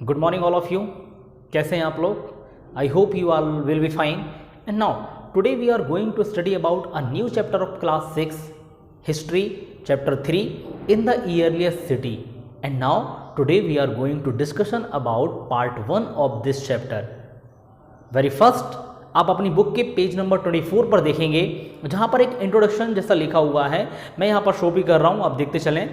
Good morning all of you. कैसे हैं आप लोग? I hope you all will be fine. And now today we are going to study about a new chapter of class 6 history chapter 3 in the earliest city. And now today we are going to discussion about part 1 of this chapter. Very first आप अपनी book के page number 24 पर देखेंगे, जहाँ पर एक introduction जैसा लिखा हुआ है। मैं यहाँ पर शो भी कर रहा हूँ, आप देखते चलें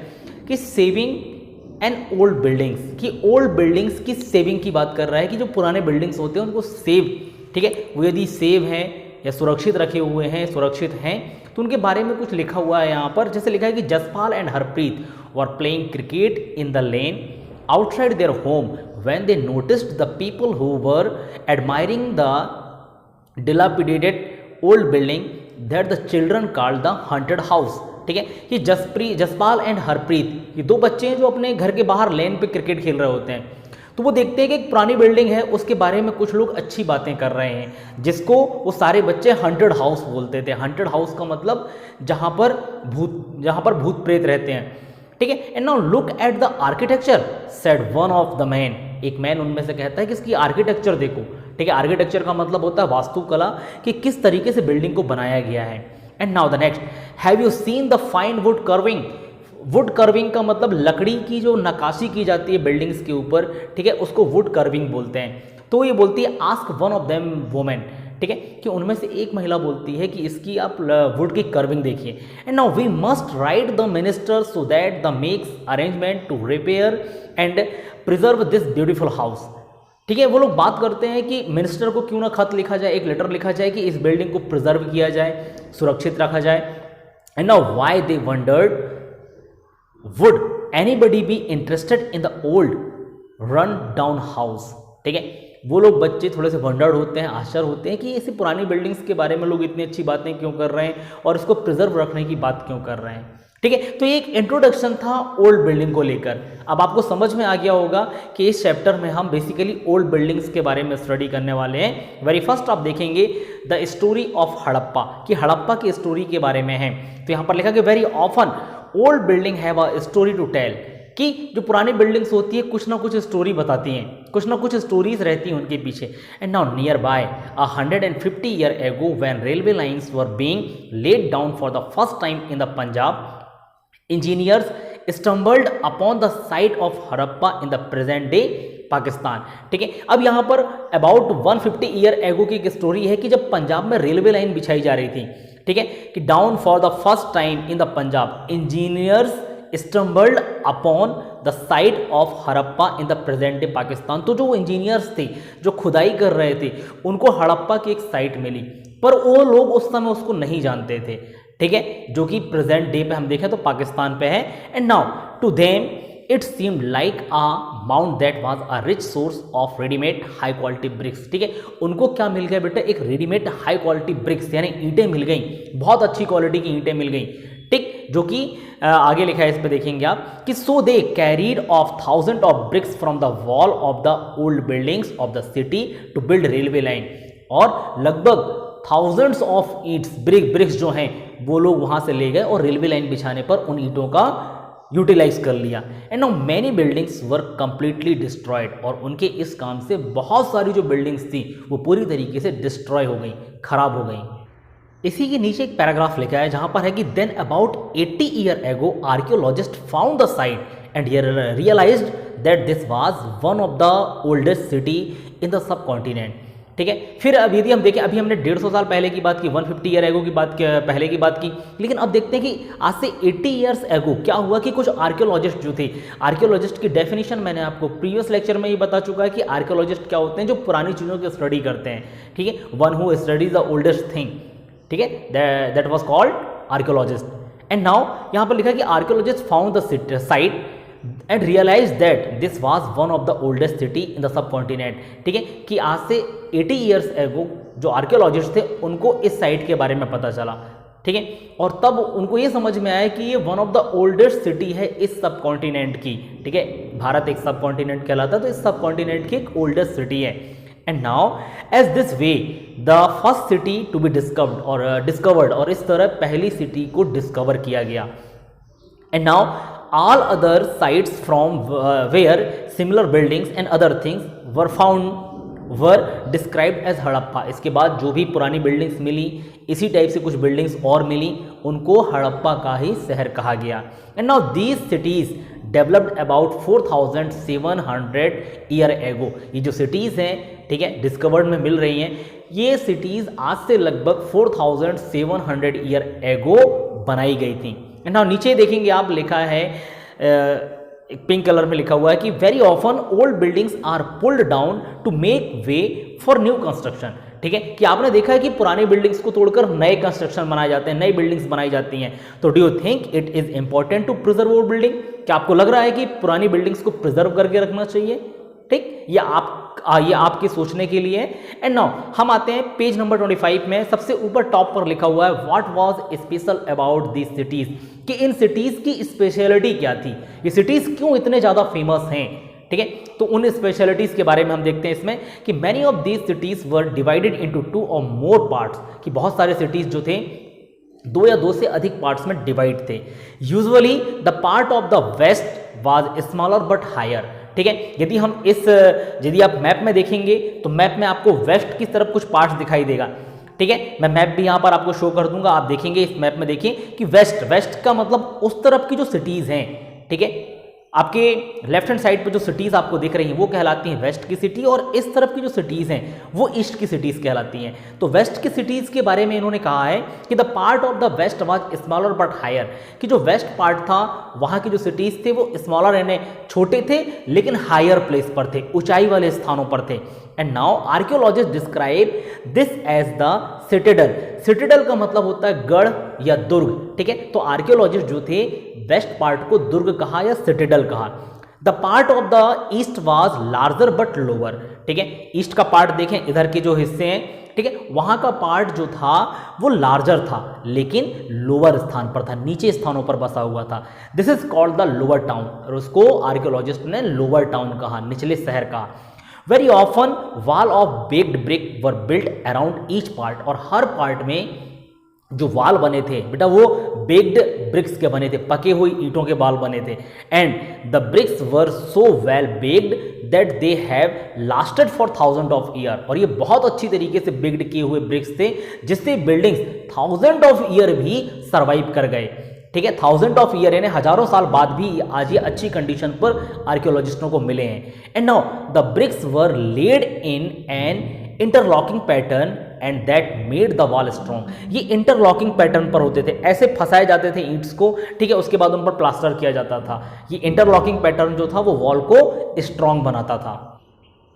कि सेविंग एंड ओल्ड बिल्डिंग्स की, ओल्ड बिल्डिंग्स की सेविंग की बात कर रहा है कि जो पुराने बिल्डिंग्स होते हैं उनको सेव, ठीक है, वो यदि सेव हैं या सुरक्षित रखे हुए हैं, सुरक्षित हैं, तो उनके बारे में कुछ लिखा हुआ है यहाँ पर। जैसे लिखा है कि Jaspal and Harpreet were playing cricket in the lane outside their home when they noticed the people who were admiring the dilapidated old building that the children called the haunted house। ठीक है, कि जसपाल एंड हरप्रीत ये दो बच्चे हैं जो अपने घर के बाहर लेन पे क्रिकेट खेल रहे होते हैं। तो वो देखते हैं कि एक पुरानी बिल्डिंग है, उसके बारे में कुछ लोग अच्छी बातें कर रहे हैं, जिसको वो सारे बच्चे हंटेड हाउस बोलते थे। हंटेड हाउस का मतलब जहाँ पर भूत प्रेत रहते हैं, ठीक है। And now look at the architecture said one of the man. एक मैन उनमें से कहता है कि इसकी आर्किटेक्चर देखो, ठीक है। आर्किटेक्चर का मतलब होता है वास्तुकला, कि किस तरीके से बिल्डिंग को बनाया गया है। And now the next, have you seen the fine would curving. Would curving का मतलब लकड़ी की जो नक्काशी की जाती है बिल्डिंग्स के ऊपर, ठीक है, उसको वुड कर्विंग बोलते हैं। तो ये बोलती है ask one of them women, ठीक है, कि उनमें से एक महिला बोलती है कि इसकी आप वुड की कर्विंग देखिए। And now we must write the minister so that the makes arrangement to repair and preserve this beautiful house. ठीक है, वो लोग बात करते हैं कि मिनिस्टर को क्यों ना खत लिखा जाए, एक लेटर लिखा जाए कि इस बिल्डिंग को प्रिजर्व किया जाए, सुरक्षित रखा जाए। And now why they wondered would anybody be interested in the old run down house. ठीक है, वो लोग बच्चे थोड़े से वंडर्ड होते हैं, आश्चर्य होते हैं कि ऐसी पुरानी बिल्डिंग्स के बारे में लोग इतनी अच्छी बातें क्यों कर रहे हैं और इसको प्रिजर्व रखने की बात क्यों कर रहे हैं। ठीक है, तो ये एक इंट्रोडक्शन था ओल्ड बिल्डिंग को लेकर। अब आपको समझ में आ गया होगा कि इस चैप्टर में हम बेसिकली ओल्ड बिल्डिंग्स के बारे में स्टडी करने वाले हैं। वेरी फर्स्ट आप देखेंगे द स्टोरी ऑफ हड़प्पा, कि हड़प्पा की स्टोरी के बारे में है। तो यहाँ पर लिखा कि very often old building have a story to tell, कि जो पुरानी बिल्डिंग्स होती है कुछ ना कुछ स्टोरी बताती हैं, कुछ ना कुछ स्टोरीज रहती हैं उनके पीछे। And now near by 150 year ago when railway lines were being laid down for the first time in the Punjab, engineers stumbled upon the site of Harappa in the present day Pakistan. ठीक है, अब यहाँ पर अबाउट 150 ईयर एगो की एक story है कि जब पंजाब में रेलवे लाइन बिछाई जा रही थी, ठीक है, कि down for the first time in the Punjab engineers stumbled upon the site of Harappa in the present day Pakistan. तो जो इंजीनियर्स थे जो खुदाई कर रहे थे, उनको हड़प्पा की एक साइट मिली, पर वो लोग उस समय उसको नहीं जानते थे, ठीक है, जो कि प्रेजेंट डे पे हम देखें तो पाकिस्तान पे है। And now to them it seemed like a mount that was a rich source of readymade high quality bricks. ठीक है, उनको क्या मिल गया बेटा, एक रेडीमेड हाई क्वालिटी ब्रिक्स, यानी ईंटें मिल गई, बहुत अच्छी क्वालिटी की ईंटें मिल गई, ठीक, जो कि आगे लिखा है, इस पे देखेंगे आप कि so they carried off 1000 of bricks from the wall of the old buildings of the city to build railway line. और लगभग थाउजेंड्स ऑफ ईंट्स, ब्रिक्स जो हैं वो लोग वहां से ले गए और रेलवे लाइन बिछाने पर उन ईंटों का यूटिलाइज कर लिया। And now many buildings were completely destroyed, और उनके इस काम से बहुत सारी जो बिल्डिंग्स थी वो पूरी तरीके से डिस्ट्रॉय हो गई, खराब हो गई। इसी के नीचे एक पैराग्राफ लिखा है जहां पर है कि then about 80 year ago archaeologist found the site and realised that this was one of the oldest city in the subcontinent. ठीक है, फिर अब यदि हम देखें, अभी हमने 150 साल पहले की बात की, 150 ईयर एगो की बात पहले की बात की, लेकिन अब देखते हैं कि आज से 80 ईयर्स एगो क्या हुआ कि कुछ आर्कियोलॉजिस्ट जो थे, आर्कियोलॉजिस्ट की डेफिनेशन मैंने आपको प्रीवियस लेक्चर में ही बता चुका है कि आर्कियोलॉजिस्ट क्या होते हैं, जो पुरानी चीज़ों की स्टडी करते हैं, ठीक है, one who studies the oldest thing, ठीक है, that was called archaeologist. And now यहाँ पर लिखा कि archaeologist found the site and realise that this was one of the oldest city in the subcontinent. ठीक है, कि आज से 80 ईयर्स एगो जो आर्कियोलॉजिस्ट थे उनको इस साइट के बारे में पता चला, ठीक है, और तब उनको ये समझ में आया कि ये one of the oldest city है इस सब कॉन्टिनेंट की। ठीक है, भारत एक सब कॉन्टिनेंट कहलाता है, तो इस सब कॉन्टिनेंट की एक ओल्डेस्ट सिटी है। And now as this way the first city to be discovered, और इस तरह पहली सिटी को डिस्कवर किया गया। And now all other sites from where similar buildings and other things were found were described as Harappa. इसके बाद जो भी पुरानी बिल्डिंग्स मिली, इसी टाइप से कुछ बिल्डिंग्स और मिली, उनको हड़प्पा का ही शहर कहा गया। And now these cities developed about 4700 year ago. ये जो सिटीज़ हैं, ठीक है, डिस्कवर्ड में मिल रही हैं, ये सिटीज़ आज से लगभग 4700 ईयर एगो बनाई गई थी। एंड नाउ नीचे देखेंगे आप, लिखा है एक पिंक कलर में लिखा हुआ है कि very often old buildings are pulled down to make way for new construction. ठीक है, कि आपने देखा है कि पुरानी बिल्डिंग्स को तोड़कर नए कंस्ट्रक्शन बनाए जाते हैं, नई बिल्डिंग्स बनाई जाती हैं। तो do you think it is important to preserve old building? क्या आपको लग रहा है कि पुरानी बिल्डिंग्स को प्रिजर्व करके रखना चाहिए? ठीक, ये आपके सोचने के लिए। एंड नाउ हम आते हैं पेज नंबर 25 में। सबसे ऊपर टॉप पर लिखा हुआ है what was special about this cities, कि इन सिटीज की स्पेशलिटी क्या थी, ये सिटीज क्यों इतने ज्यादा फेमस हैं। ठीक है, तो उन स्पेशलिटीज के बारे में हम देखते हैं इसमें कि many of these cities were divided into 2 और मोर पार्ट्स, कि बहुत सारे सिटीज जो थे 2 या 2 से अधिक पार्ट्स में डिवाइड थे। Usually the part of the west was smaller but higher. ठीक है, यदि आप मैप में देखेंगे तो मैप में आपको वेस्ट की तरफ कुछ पार्ट्स दिखाई देगा। ठीक है, मैं मैप भी यहां पर आपको शो कर दूंगा, आप देखेंगे इस मैप में, देखिए कि वेस्ट का मतलब उस तरफ की जो सिटीज हैं। ठीक है, आपके लेफ्ट हैंड साइड पे जो सिटीज आपको दिख रही हैं वो कहलाती हैं वेस्ट की सिटी, और इस तरफ की जो सिटीज हैं वो ईस्ट की सिटीज कहलाती हैं। तो वेस्ट की सिटीज के बारे में इन्होंने कहा है कि the part of the west was smaller but higher, कि जो वेस्ट पार्ट था वहां की जो सिटीज थे वो स्मॉलर यानी छोटे थे लेकिन हायर प्लेस पर थे, ऊंचाई वाले स्थानों पर थे। And now archaeologist describe this as the citadel. Citadel का मतलब होता है गढ़ या दुर्ग। ठीक है, तो आर्कियोलॉजिस्ट जो थे वेस्ट पार्ट को दुर्ग कहा या सिटेडल कहा। The part of the east was larger but lower. ठीक है, ईस्ट का पार्ट देखें, इधर के जो हिस्से हैं, ठीक है, वहां का पार्ट जो था वो लार्जर था लेकिन लोअर स्थान पर था, नीचे स्थानों पर बसा हुआ था। This is called the lower town, और उसको आर्कियोलॉजिस्ट ने लोअर टाउन कहा, निचले शहर कहा। Very often wall of baked brick were built around each part, और हर पार्ट में जो वाल बने थे बेटा वो बेक्ड ब्रिक्स के बने थे, पके हुई ईंटों के वाल बने थे। And the bricks were so well baked that they have lasted for 1000 of year, और ये बहुत अच्छी तरीके से बेक्ड किए हुए ब्रिक्स थे जिससे बिल्डिंग्स 1000 ऑफ ईयर भी सर्वाइव कर गए। ठीक है, 1000 ऑफ ईयर यानी हजारों साल बाद भी आज ये अच्छी कंडीशन पर आर्कियोलॉजिस्टों को मिले हैं। And now the bricks were laid in an interlocking pattern and that made the wall strong. ये इंटरलॉकिंग पैटर्न पर होते थे, ऐसे फंसाए जाते थे ईंट्स को, ठीक है, उसके बाद उन पर प्लास्टर किया जाता था। ये इंटरलॉकिंग पैटर्न जो था वो वॉल को स्ट्रॉन्ग बनाता था।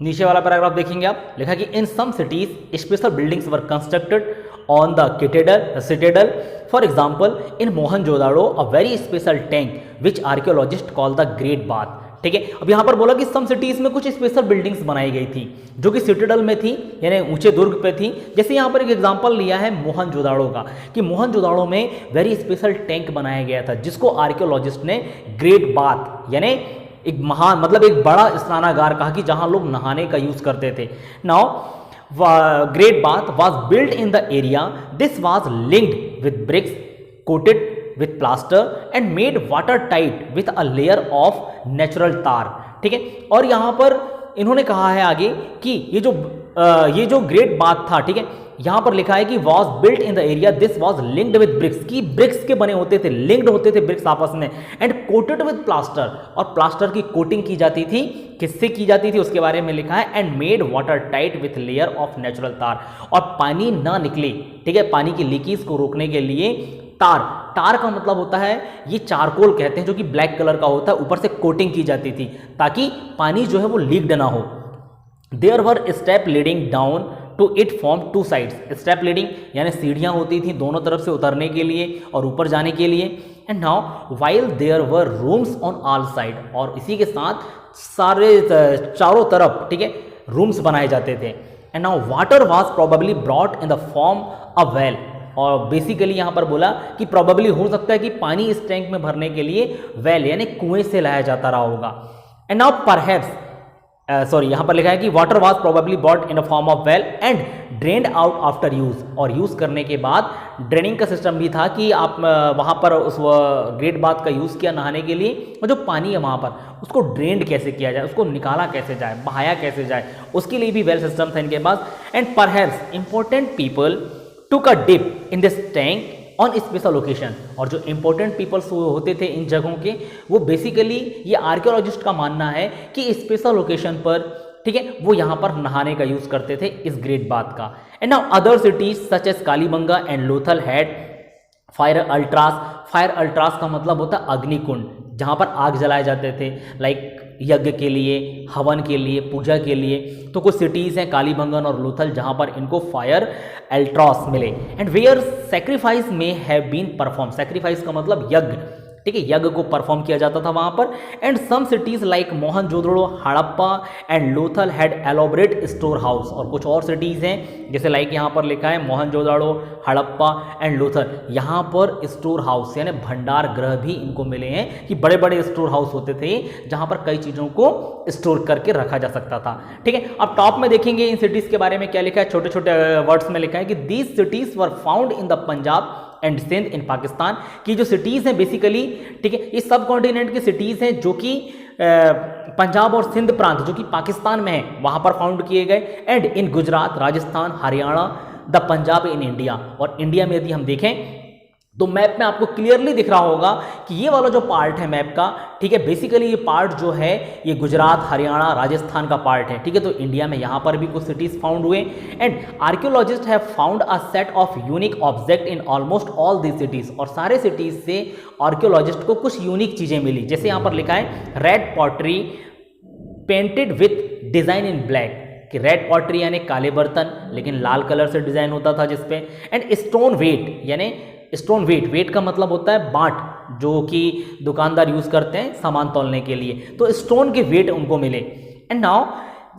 नीचे वाला पैराग्राफ देखेंगे आप, लिखा कि in some cities special buildings were constructed on the citadel. For example in Mohenjodaro a very special tank which archaeologist call the great bath. ठीक है, अब यहां पर बोला कि सम सिटीज में कुछ स्पेशल बिल्डिंग्स बनाई गई थी जो कि सिटेडल में थी, यानी ऊंचे दुर्ग पे थी। जैसे यहां पर एक एग्जांपल लिया है मोहनजोदाड़ो का, कि मोहनजोदाड़ो में वेरी स्पेशल टैंक बनाया गया था जिसको आर्कियोलॉजिस्ट ने ग्रेट बाथ यानी एक महान मतलब एक बड़ा स्नानागार कहा, कि जहां लोग नहाने का यूज करते थे। Now great bath was build in the area, this was linked with bricks coated with plaster and made watertight with a layer of natural tar। ठीक है, और यहां पर इन्होंने कहा है आगे कि ये जो ग्रेट बाथ था, ठीक है, यहां पर लिखा है कि was built in the area, this was linked with bricks, की ब्रिक्स के बने होते थे, लिंक्ड होते थे ब्रिक्स आपस में, and coated with plaster, और प्लास्टर की कोटिंग की जाती थी। किससे की जाती थी उसके बारे में लिखा है, and made watertight with layer of natural tar, और पानी ना निकले, ठीक है, पानी की लीकेज को रोकने के लिए टार का मतलब होता है, ये चारकोल कहते हैं जो कि ब्लैक कलर का होता है, ऊपर से कोटिंग की जाती थी ताकि पानी जो है वो लीक्ड ना हो। There were step leading down to it from 2 sides. Step leading यानी सीढ़ियां होती थी दोनों तरफ से उतरने के लिए और ऊपर जाने के लिए। And now while there were rooms on all side, और इसी के साथ सारे चारों तरफ, ठीक है, रूम्स बनाए जाते थे। And now water was probably brought in the form of well, और बेसिकली यहां पर बोला कि प्रोबेबली हो सकता है कि पानी इस टैंक में भरने के लिए वेल यानी कुएं से लाया जाता रहा होगा। एंड नाउ परहैप्स सॉरी यहाँ पर लिखा है कि water was probably bought in a form of well and drained out after use, और यूज़ करने के बाद ड्रेनिंग का सिस्टम भी था कि आप वहाँ पर उस ग्रेट बाथ का यूज़ किया नहाने के लिए, और जो पानी है वहाँ पर उसको ड्रेन्ड कैसे किया जाए, उसको निकाला कैसे जाए, बहाया कैसे जाए, उसके लिए भी वेल सिस्टम था इनके पास। And perhaps important people took a dip in this tank on special occasion, और जो इंपॉर्टेंट पीपल्स होते थे इन जगहों के, वो बेसिकली ये आर्कियोलॉजिस्ट का मानना है कि स्पेशल ओकेशन पर, ठीक है, वो यहाँ पर नहाने का यूज़ करते थे इस ग्रेट बाथ का। And now other cities such as Kalibanga and Lothal had fire altars. Fire altars का मतलब होता है अग्निकुंड, जहाँ पर आग जलाए जाते थे, लाइक यज्ञ के लिए, हवन के लिए, पूजा के लिए। तो कुछ सिटीज़ हैं कालीबंगन और लोथल जहाँ पर इनको फायर अल्ट्रास मिले। एंड वेयर सेक्रीफाइस में हैव बीन परफॉर्म, सेक्रीफाइस का मतलब यज्ञ, ठीक है, यज्ञ को परफॉर्म किया जाता था वहाँ पर। And some cities like Mohenjodaro, Harappa and Lothal had elaborate storehouse, और कुछ और सिटीज़ हैं जैसे लाइक यहाँ पर लिखा है मोहनजोदड़ो, हड़प्पा एंड लोथल, यहाँ पर स्टोर हाउस यानी भंडार गृह भी इनको मिले हैं, कि बड़े बड़े स्टोर हाउस होते थे जहाँ पर कई चीज़ों को स्टोर करके रखा जा सकता था। ठीक है, अब टॉप में देखेंगे इन सिटीज़ के बारे में क्या लिखा है, छोटे छोटे वर्ड्स में लिखा है कि these cities were found in the Punjab and Sindh in Pakistan, की जो सिटीज़ हैं बेसिकली, ठीक है, इस सब कॉन्टिनेंट की सिटीज़ हैं जो कि पंजाब और सिंध प्रांत जो कि पाकिस्तान में है वहाँ पर फाउंड किए गए। And in Gujarat, Rajasthan, Haryana, the Punjab in India, और इंडिया में यदि हम देखें तो मैप में आपको क्लियरली दिख रहा होगा कि ये वाला जो पार्ट है मैप का, ठीक है, बेसिकली ये पार्ट जो है ये गुजरात, हरियाणा, राजस्थान का पार्ट है। ठीक है, तो इंडिया में यहाँ पर भी कुछ सिटीज फाउंड हुए। And archaeologist have found a set of unique object in almost all the cities, और सारे सिटीज से आर्कियोलॉजिस्ट को कुछ यूनिक चीज़ें मिली। जैसे यहाँ पर लिखा है red pottery painted with design in black, कि रेड पॉटरी यानी काले बर्तन लेकिन लाल कलर से डिजाइन होता था जिसपे। एंड स्टोन वेट, यानी स्टोन वेट, वेट का मतलब होता है बाट, जो कि दुकानदार यूज करते हैं सामान तौलने के लिए, तो स्टोन के वेट उनको मिले। And now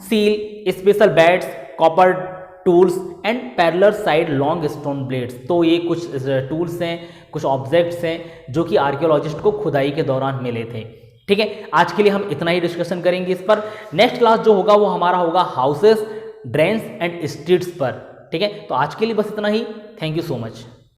seal, special bats, copper tools and parallel side long stone blades, तो ये कुछ टूल्स हैं, कुछ ऑब्जेक्ट्स हैं जो कि आर्कियोलॉजिस्ट को खुदाई के दौरान मिले थे। ठीक है, आज के लिए हम इतना ही डिस्कशन करेंगे इस पर। नेक्स्ट क्लास जो होगा वो हमारा होगा हाउसेस, ड्रेन्स एंड स्ट्रीट्स पर। ठीक है, तो आज के लिए बस इतना ही। Thank you so much.